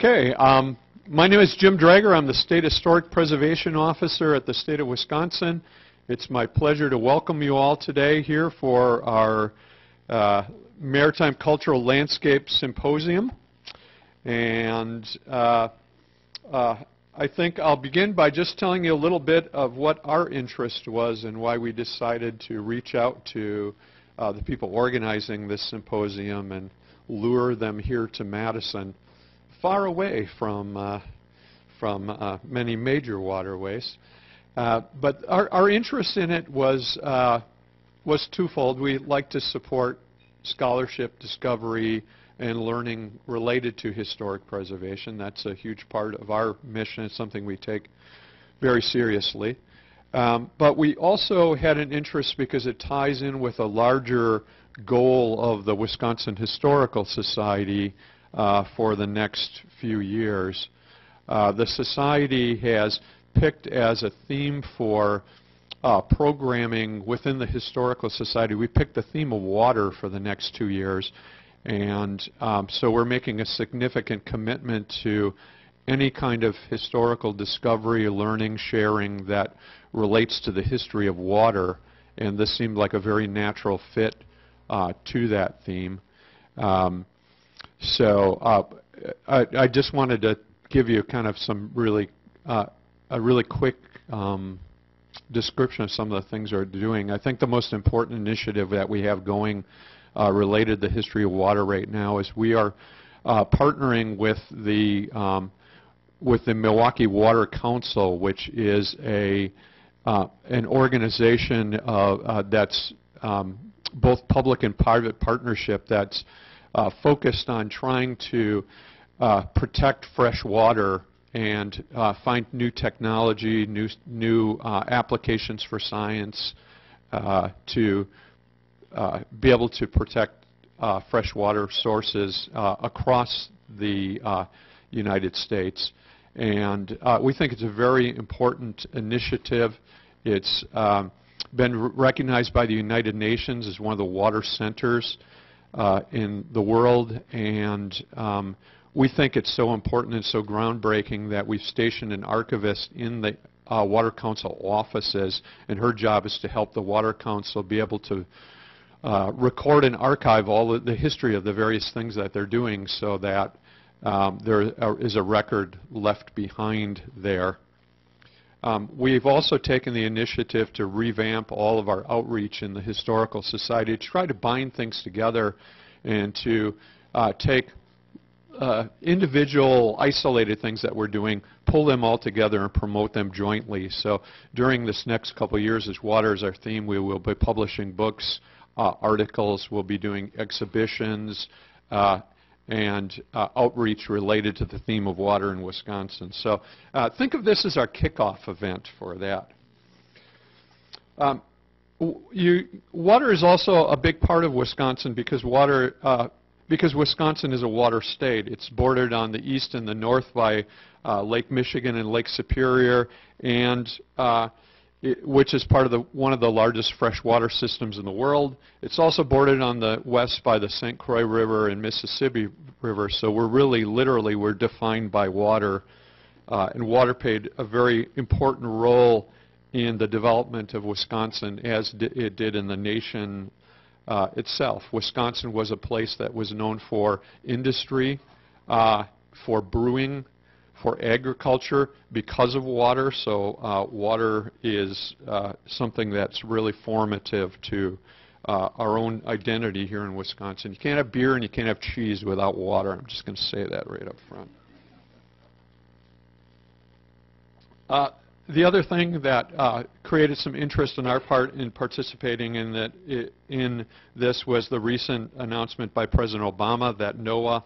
Okay, my name is Jim Draeger. I'm the State Historic Preservation Officer at the State of Wisconsin. It's my pleasure to welcome you all today here for our Maritime Cultural Landscape Symposium. And I think I'll begin by just telling you a little bit of what our interest was and why we decided to reach out to the people organizing this symposium and lure them here to Madison, far away from many major waterways. But our interest in it was twofold. We like to support scholarship, discovery, and learning related to historic preservation. That's a huge part of our mission. It's something we take very seriously. But we also had an interest because it ties in with a larger goal of the Wisconsin Historical Society for the next few years. The Society has picked as a theme for programming within the Historical Society, we picked the theme of water for the next 2 years. And so we're making a significant commitment to any kind of historical discovery, learning, sharing that relates to the history of water. And this seemed like a very natural fit to that theme. So I just wanted to give you kind of some really, a really quick description of some of the things we're doing. I think the most important initiative that we have going related to the history of water right now is we are partnering with the Milwaukee Water Council, which is an organization that's both public and private partnership that's focused on trying to protect fresh water and find new technology, new applications for science to be able to protect freshwater sources across the United States. And we think it's a very important initiative. It's been recognized by the United Nations as one of the water centers in the world, and we think it's so important and so groundbreaking that we've stationed an archivist in the Water Council offices, and her job is to help the Water Council be able to record and archive all the history of the various things that they're doing so that there is a record left behind there. We've also taken the initiative to revamp all of our outreach in the Historical Society to try to bind things together and to take individual isolated things that we're doing, pull them all together and promote them jointly. So during this next couple of years, as water is our theme, we will be publishing books, articles, we'll be doing exhibitions, and outreach related to the theme of water in Wisconsin. So think of this as our kickoff event for that. Water is also a big part of Wisconsin because Wisconsin is a water state. It's bordered on the east and the north by Lake Michigan and Lake Superior, and which is part of one of the largest freshwater systems in the world. It's also bordered on the west by the St. Croix River and Mississippi River, so we're really, literally, we're defined by water, and water played a very important role in the development of Wisconsin as it did in the nation itself. Wisconsin was a place that was known for industry, for brewing, for agriculture because of water, so water is something that's really formative to our own identity here in Wisconsin. You can't have beer and you can't have cheese without water. I'm just going to say that right up front. The other thing that created some interest on our part in participating in this was the recent announcement by President Obama that NOAA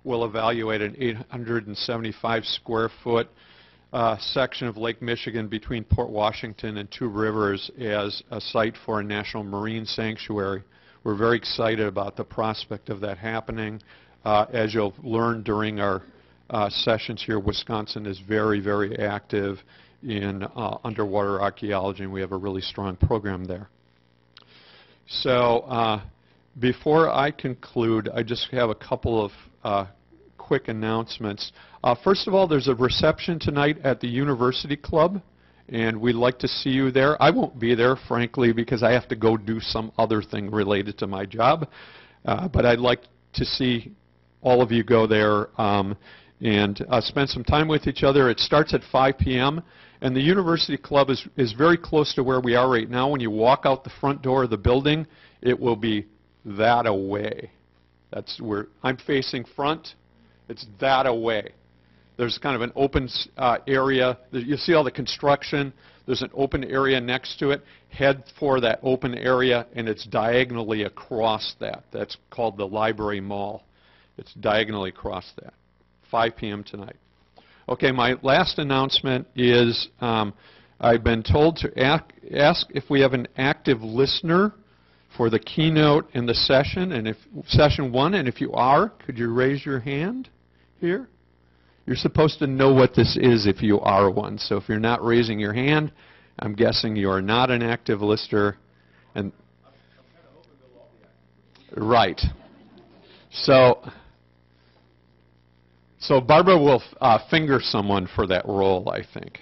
will evaluate an 875 square foot section of Lake Michigan between Port Washington and Two Rivers as a site for a national marine sanctuary. We're very excited about the prospect of that happening. As you'll learn during our sessions here, Wisconsin is very, very active in underwater archaeology, and we have a really strong program there. So before I conclude, I just have a couple of quick announcements. First of all, there's a reception tonight at the University Club, and we'd like to see you there. I won't be there, frankly, because I have to go do some other thing related to my job. But I'd like to see all of you go there and spend some time with each other. It starts at 5 p.m., and the University Club is very close to where we are right now. When you walk out the front door of the building, it will be that away. That's where I'm facing front. It's that away. There's kind of an open area. You see all the construction. There's an open area next to it. Head for that open area, and it's diagonally across that. That's called the Library Mall. It's diagonally across that. 5 p.m. tonight. Okay, my last announcement is I've been told to ask if we have an active listener for the keynote in the session, and if session 1, and if you are, could you raise your hand here? You're supposed to know what this is if you are one. So if you're not raising your hand, I'm guessing you are not an active listener. And right. So Barbara will finger someone for that role, I think.